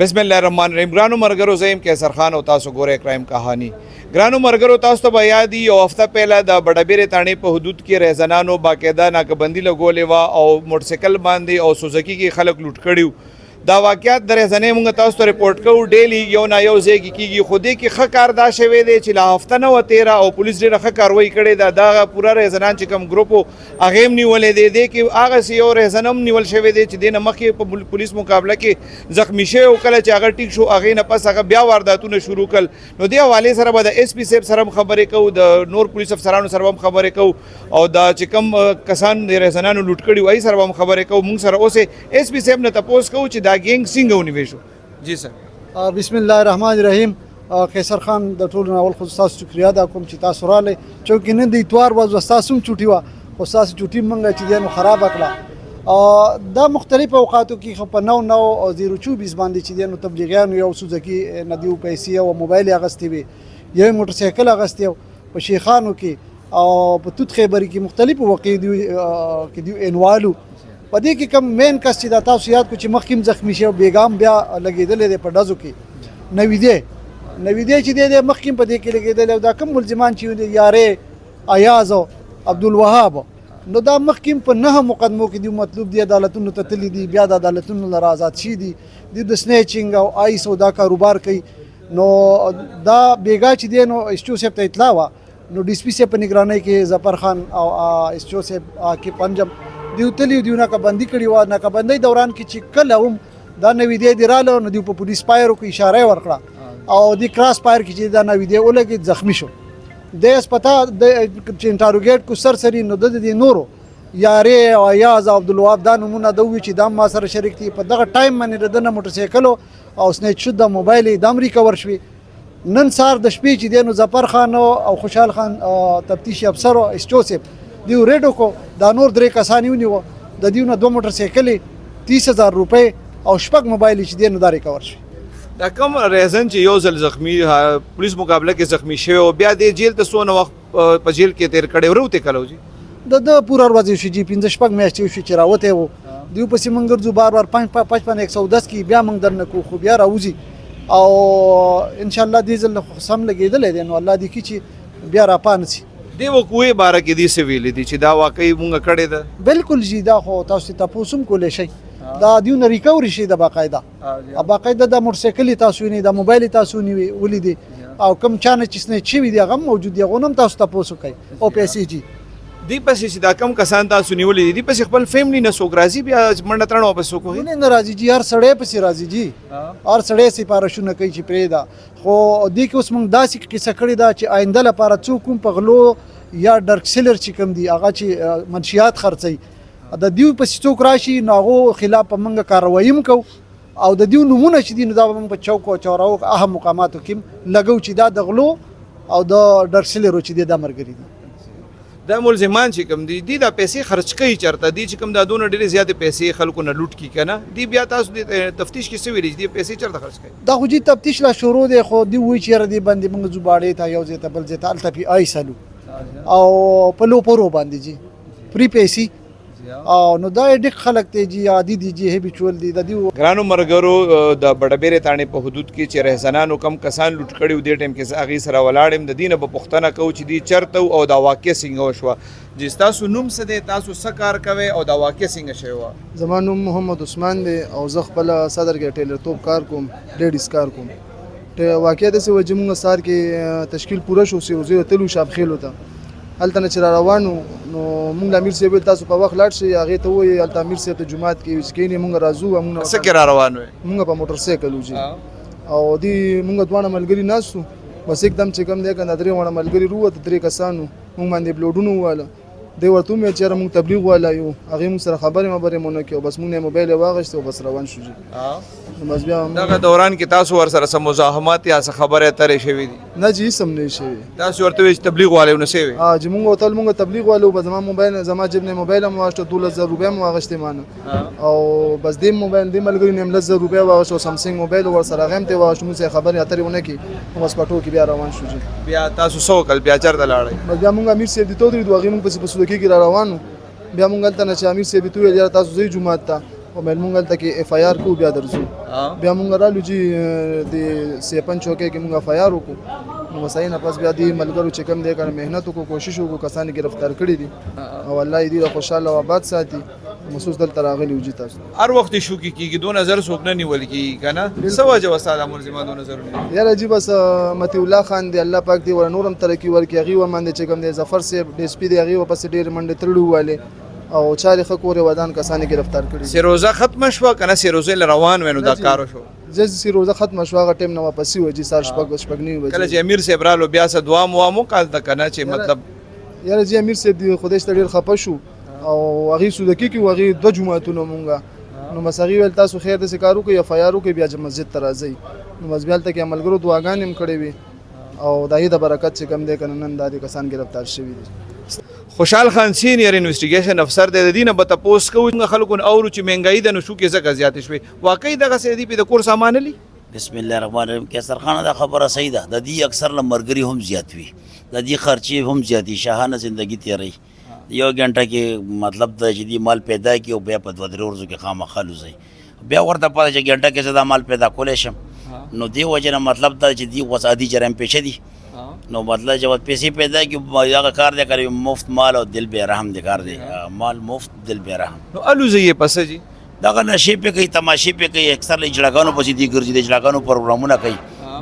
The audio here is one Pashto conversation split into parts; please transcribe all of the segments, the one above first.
بسم الله الرحمن الرحیم. ګرانو مرګرو زه یم کیسر خان او تاسو ګورئ کرایم کہانی. ګرانو مرګرو تاسو ته به یاد یو هفته پهله د بډبیرې تاڼې په حدود کې رهزنانو باقاعده ناکهبندي لګولې وه او موټرسایکل باندې او سوزکي کې خلک لوټ کړي. دا واقعیت د رهزنې موږ تاسو ته رپورټ کوو. ډیلی یو نه یو ځای کې کېږي، خو دې کې ښه کار دا شوی دی چې لا هفته نه وه تېره او پولیس ډېره ښه کاروایي کړې ده. دغه پوره رهزنان چې کوم ګروپ و هغې هم نیولی دی. دې کې هغسې یو رهزن هم نیول شوی دی چې دې نه مخکې په پولیس مقابله کې زخمي شوی و. کله چې هغه ټیک شو هغې نه پس هغه بیا وارداتونه شروع کړل. نو دې حوالې سره به د ایس پي صاحب سره هم خبرې کوو، د نور پولیس افسرانو سره هم خبرې کوو او دا چې کوم کسان د رهزنانو لوټ کړي وو هغې سره به هم خبرې کوو. موږ سره اوس ایس پي صاحب نه تپوس کوو چې دا ګینګ څنګه ونیوی شو. جی سر. بسم الله الرحمن الرحیم. قیصر خان د ټولو نه اول خو ستاسو شکریا ادا کوم چې تاسو راغلی. چونکې نن د اتوار ورځ وه، ستاسو هم چوټي وه، خو ستاسو چوټي موږ چې دی نو خرابه کړه. دا مختلفو اوقاتو کې خو په 99 باندې چې دی نو تبلیغیانو یو سوزکي نه دیو پیسې او موبایل یې اخیستی وي، یو یې موټرسایکل اخیستی و. په شیخانو کې او په توت خیبري کې مختلفو واقعې دیو انوالو. په دې کې کوم مین کس چې دا تاسو یاد کړو چې مخکې هم زخمي شوی بیګام بیا لګېدلی دی په ډزو کې، نویدې چې دی مخکې هم په دې کې لګېدلی او دا کوم ملزمان چې دي یارې ایاز او عبدالوهاب، نو دا مخکې هم په 9 مقدمو کې دوی مطلوب دي، عدالتونو ته تللي دي، بیا د عدالتونو نه آزاد شي دي، دوی د سنیچنګ او آیس او دا کاروبار کوي. نو دا بیګا چې دی نو ایسچو صاحب ته اطلاع وه، نو ډي سي پي صاحب په نگرانۍ کې ظفر خان او ایسچو صاحب کې پنجم دیو تلی دیو ناکهبندي کړې وه. ناکهبندۍ دوران کې چې کله هم دا نویدې دې راله نو دیو په پولیس پایرو کې اشاره یې ورکړه او دې کراس پایر کې چې دا نویدې ولګېد زخمي شو. د اسپتال چې انټاروګیټ کو سرسري نو د دې نورو یارې او ایاز او عبدالوهاب دا نومونه د ووي چې دا ما سره شریک دي. په دغه ټایم باندې د ده نه موټرسایکل او سنیچ شده موبایل یې دا هم ریکور شوي. نن سهار د شپې چې دی نو ظفر خان او خوشحال خان تفتیشي افسر او ایسچو صاحب دیو ریډو کو دا نور 3 کسان یې ونیوه. د دیو نه 2 موټرسایکلې 30,000 روپۍ او 6 موبایل چې دی نو دا ریکور شوي. دا کوم رهزن چې یو ځل زخمي پولیس مقابله کې زخمي شوی او بیا دې جیل ته څونه وخت په جیل کې تېر کړی وروته کله و جي د پوره ورځ یو شي جي 15-16 میاشتې وشي چې راوتی و. دیو پسې موږ ګرځو بار 55-110 کې بیا موږ درنه کوو، خو بیا راوځي او انشاءالله دې ځل سم لګېدلی دی. نو الله دې کړي چې بیا راپانه شي. دې وقوعې باره کې دې څه ویلي دي چې دا واقعي مونږ کړې ده؟ بالکل جی، دا خو تاسو ته تپوس هم کولی شئ. دا دیو نه ریکوري شي د باقاعده د موټرسایکل یې تاسو ونیوي، د موبایل یې تاسو ولیدي او کوم چا نه چې سنیچ شوي دي هغه هم موجود دي، هغو نه هم تاسو تپوس وکئ او پیسې جي. دې پسې چې دا کم کسان تاسو نیولي دي دې پسې خپل فیملی نه څوک راځي بیا منډه تړنه واپس څوک وهي؟ نه راځي جي، هر سړی پسې راځي جي، هر سړی سپارښونه کوي چې پرېږده. خو دې کې اوس موږ داسې قصه کړې ده چې آینده لپاره څوک هم په غلو یا ډرک سیلر چې کوم دي هغه چې منشیات خرڅوي د دیو پسې څوک راشي نو هغو خلاف به موږ کاروایي هم کوو او د دیو نومونه چې دي نو دا به موږ په چوکو او چوراو اهم مقاماتو کې لګو چې دا د غلو او د ډرک سیلرو چې دي دا ملګري دي. دا ملزمان چې کوم دي دا پیسې خرچ کوي چېرته دي چې کوم دا دونه ډېرې زیاتې پیسې خلکو نه لوټ کړي که نه دي بیا تاسو د تفتیش کې څه ویلي چې دې پیسې چېرته خرچ کوي؟ دا خو جي تفتیش لا شروع دی، خو دوی وایي چې یاره دې باندې موږ ځو باړې ته یو ځای ته بل ځای ته هلته پې آی سلو او په لوپرو باندې جي فری پیسې او نو دا ډېر خلک دی جي عادي دي جي هیبیچول دي. د دې ګرانو مرګرو د بډبیرې تاڼې په حدود کې چې رهزنانو کم کسان لوټ کړي و دې ټایم کې زه هغې سره ولاړ یم. د دې نه به پوښتنه کوو چې دوی چېرته او دا واقع څنګه وشوه. جی ستاسو نوم څه دی، تاسو څه کار کوئ او دا واقع څنګه شوې وه؟ زما نوم محمد عثمان دی او زه خپله صدر کې ټیلرتوب کار کوم، لیډیز کار کوم. واقع داسې وه چې مونږ سهار کې تشکیل پوره شو زه تلو شابخیلو ته، هلته نه چې را روانو نو مونږ له امیر صاحب تاسو په وخت لاړ شئ، هغې ته ووایي هلته امیر صاحب ته جومات کې چې کښېنې مونږ راځو. څه کې را روان وئ؟ مونږ په موټرسایکل وځي او دې مونږ دواړه ملګري ناست وو. بس एकदम چې کوم دی که نه 3 واړه ملګري ووته، 3 کسانو مونږ باندې بلوډونه وواله. دی ورته ومې چې یاره مونږ تبلیغ والا یو، هغې مونږ سره خبرې مو نه کړې او بس مونږ نه یې موبایل یې واخیست او بس روان شو جي. بس بیا دغه دوران کې تاسو ورسره څه مزاحمات یا څه خبرې اترې شوي دي؟ نه جي هېڅ هم نه یې شوي. تاسو ورته وایي چې تبلیغ والی ونه سوی؟ جي مونږ ورته ویل مونږ تبلیغ والو، به زما موبایل زما جیب نه موبایل هم واخیسته، 12,000 روپۍ هم واخیستې ما نه او بس دې موبایل دې ملګري نه هم 10,000 روپۍ واخیست او سامسنګ موبایل ورسره هغه هم ترې واخیست. مونږ سره خبرې اترې ونه کړې، بس په ټو کې بیا روان شو جي. بیا تاسو څه وکړل؟ بیا چېرته لاړئ؟ بس بیا مونږ امیر صاحب دې ته ودرېدو، هغې مونږ پسې په سلوکي کې را روان وو. بیا مونږ هلته نه چې امیر صاحب ته وویل یاره تاسو ځئ جومات ته، او مونږ هلته کې اف آی آر کو بیا درځو بیا مونږ رالو چې د سیپن چوکۍ کې مونږ اف آی آر وکړو نو وسای نه پس بیا د ملګرو چې کوم دی کنه مهنت وکړو کوشش وکړو کسان گرفتار کړي دي او الله دې خوشاله او آباد ساتي مخصوص دلته راغلي وجي تاسو هر وخت شو کیږي 2000 څوک نه نیول کیږي کنه سو وجه وساله ملزمه 2000 نه یاره جی بس متی الله خان دی الله پاک دی ور نورم ترقی ورکی هغه و باندې چې کوم دی ظفر صاحب ډی اس پی دی هغه پس ډیر منډه تړلو والے او چاري خکورې ودان کسان گرفتار کړي سیروزه ختم شو کنه سیروزه روان ونو دا کارو شو جز سیروزه ختم شو هغه ټیم نه واپسی وجي سار شپږ نیو کله چې امیر صاحب رالو بیا څه دعا مو کال د کنه چې مطلب یاره جی امیر صاحب دی خدای ستړي خپه شو او هغه سودکی کې هغه د جمعهتونو مونږه نو مسغي ول تاسو خیر د سکارو کې اف آی آر کې بیا مسجد ته راځي نو مزبیل ته کې عملګرو دعاګانې هم کړې وي او دایې د برکت چې کم دی کنه نن دادي کسان گرفتار شوي دي خوشحال خان سینیر انویسټیګیشن افسر د دینه به تاسو کوو خلکو اورو چې مهنګای د نشو کې زکه زیات شوي واقعي دغه سیدی په د کور سامان لري بسم الله الرحمن الرحیم کیسر خان دا خبره صحیح ده د دې اکثر لمرګری هم زیات وي د دې خرچي هم زیاتی شاهانه زندگی تیری یو غنټه کې مطلب د جدي مال پیدا کی او بیا په 2 ورځو کې خامخا لوزي بیا ورته پاره چې غنټه کې زدا مال پیدا کولې شم نو دی وجه مطلب دا چې دی وسادي جرم پېښه دي نو مطلب چې پیسې پیدا کی هغه کار دی کوي مفت مال او دل به رحم دی کار دی مال مفت دل به رحم نو الوزي پس جی دغه نشي په کوي تماشې په کوي اکثر اجلاګانو پسې دي ګرځي د اجلاګانو پروګرامونه کوي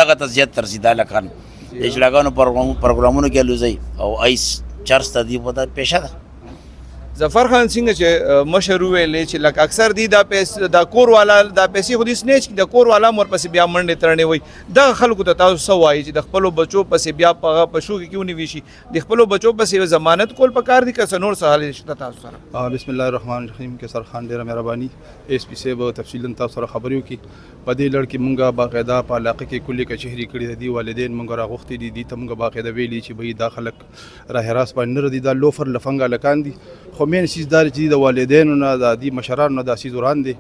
دغه ته زیات ترسیدا لکان اجلاګانو پروګرامونه کې لوزي او ایس چرسته دی په پېښه ده ظفر خان څنګه چې مشرو ویلې چې لکه اکثر دی دا پیسې د کور والا د پیسې خو دې سنیچ د کور والا مور پسې بیا منډه ترنه وي د خلکو ته تاسو سوای چې د خپل بچو پسې بیا په پښو کې کیونی ویشي د خپل بچو پسې ضمانت کول پکار دي که سنور سهال شته تاسو سره بسم الله الرحمن الرحیم کې سرخان ډیره مهرباني ایس پی صاحب تفصیلا تاسو سره خبرو کې په دې لړ کې مونږه باقاعده په علاقه کې کلی کچهری کړی دي والدین مونږ راغوختي دي ته مونږه باقاعده ویلي چې به دا خلک راه راس باندې ردي دا لوفر لفنګا لکان دي خو مین سیس دار چې د والدینو نه د دې مشرانو نه د سیزوران دي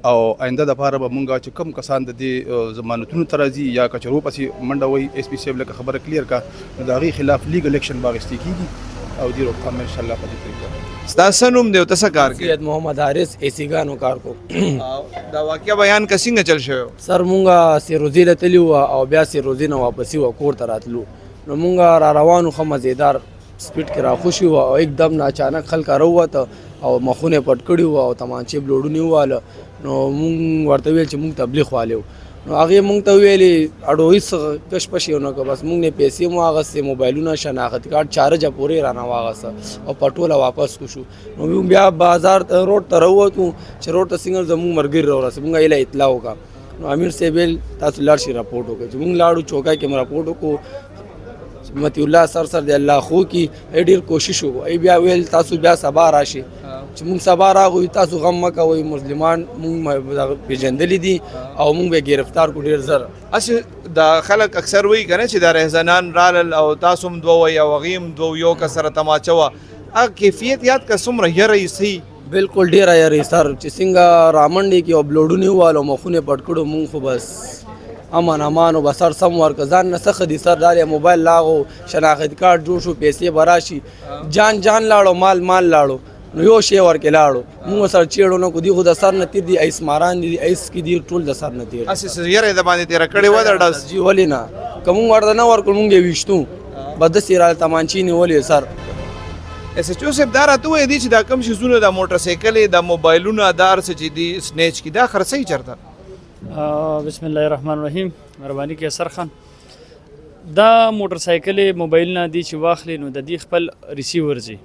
او آینده د پاره به مونږه چې کم کسان د دې ضمانتونو ترازی یا کچرو پسې منډه وای ایس پی صاحب لکه خبره کلیر کا د هغې خلاف لیګل اکشن باغستی کیږي او دې روکثام ان شاء الله په دې طریقه ستاسو نوم دی تاسو کار کوي سید محمد حارث ایسی ګانو کار کو دا واقعیا بیان کسینګ چل شو سر مونږه سیروزی لتلی او بیا سیروزی نه واپسی و کور ته راتلو نو مونږه را روانو خو مزیدار سپیډ کې را خوشي و او एकदम نه اچانک خلک راووته او مخونه پټ کړي و او تمانچې بلوډونی واله نو مونږ ورته ویل چې مونږ تبلیغ والو نو هغه مونږ ته ویلي اډو هیڅ کش پښیونه کو بس مونږ نه پیسې مو هغه سه موبایلونه شناخت کارت چارج پورې رانه واغسه او پټوله واپس کو شو نو بیا بازار روډ ته راووتو چې روډ ته سنگل زمو مرګر راوړه مونږه یې اطلاع وکړه نو امیر صاحب تاسو لاړ شي راپورټ وکړه چې مونږ لاړو چوکا کې راپورټ وکړو متی الله سر دی الله خو کی ډیر کوشش وکړو ای بیا ویل تاسو بیا سبا راشي چې مونږ سبا راغوي تاسو غم مکوئ مسلمان مونږ پیژندلی دي او مونږ به گرفتار کو ډیر زر اس د خلک اکثر وی کنه چې د رهزنان رال او تاسو هم دوه یا وغیم دوه یو کسره تماچوا ا کیفیت یاد کا سمره یری سي بالکل ډیر یری سر چې څنګه رامنډي کې وبلوډونی والو مخونه پټ کړو مونږ خو بس امان او بسر سم ورک ځان نه څخه دي سر دالې موبایل لاغو شناخت کارت جوړ شو پیسې براشي جان لاړو مال لاړو نو یو شی ورکې لاړو موږ سره چیړو نو کو دی خو د سر نه تیر دي ایس ماران دي ایس کې دي ټول د سر نه تیر اس یره د باندې تیر کړي و د ډاس جی ولینا کوم ورته نه ورکو مونږ ویشتو بد سیرال تمانچی نه ولې سر اس چوسف دار ته وې دي چې دا کم شي زونه د موټر سایکل د موبایلونو دار څه چې دي سنیچ کی دا خرڅي چرته بسم الله الرحمن الرحیم مهرباني کې سر خان دا موټر سایکل موبایل نه دی چې واخلې نو د دې خپل ریسیور زی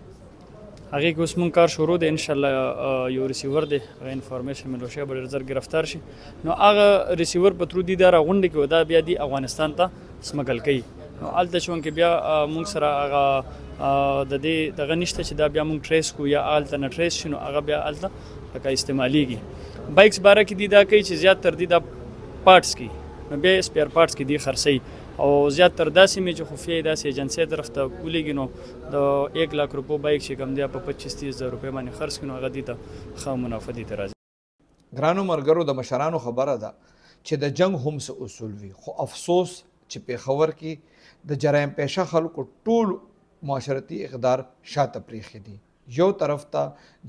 هغه کې اوس مونږ کار شروع دی ان شاء الله یو ریسیور دی هغه انفارمیشن ملو شي بل زر گرفتار شي نو هغه ریسیور په تر دې دا غونډه کې ودا بیا دی افغانستان ته سمګل کوي نو الته شون کې بیا مونږ سره هغه د دې دغه نشته چې دا بیا مونږ ټریس کو یا الته نه ټریس شنو هغه بیا الته لکه استعماليږي بایکس باره کې دی دا کوي چې زیات تر دې دا پارټس کې نو بیا سپیر پارټس کې دی خرڅي او زیات تر داسې مې چې خفیه داسې ایجنسی طرف ته ولېږي نو د 1 لک روپو بایک چې کم دی په 25-30 هزار روپۍ باندې خرڅ کړي نو هغه دې ته ښه منافع دي ته راځي ګرانو مرګرو د مشرانو خبره ده چې د جنگ هم څه اصول وي خو افسوس چې پیښور کې د جرایم پیشه خلکو ټول معاشرتي اقدار شاته پریښي دي یو طرف ته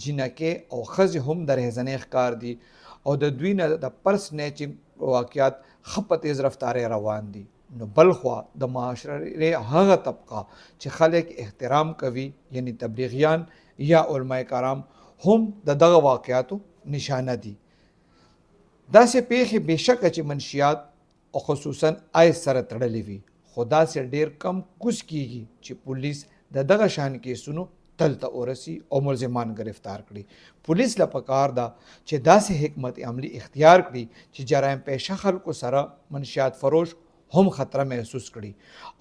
جنکې او ښځې هم د رهزنې ښکار دي او د دوی نه د پرس نیچنګ واقعات ښه په تیز رفتارې روان دي. نو بل خوا د معاشرې هغه طبقه چې خلک احترام کوي یعنی تبلیغیان یا علماء کرام هم د دغه واقعاتو نشانه دي. داسې پیښې بېشکه چې منشیات او خصوصا آیس سره تړلې وي، خو داسې ډېر کم کوز کیږي چې پولیس د دغه شان کیسونو تل ته ورسي او ملزمان گرفتار کړي. پولیس له پکار ده چې داسې حکمت عملی اختیار کړي چې جرایم پیشه خلکو سره منشیات فروش هم خطره محسوس کړي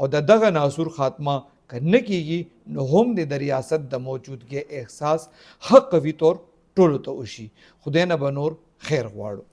او د دغه ناسور خاتمه که نه کیږي نو هم د ریاست د موجودګۍ احساس حق قوي طور ټولو ته وشي. خدای نه به نور خیر غواړو.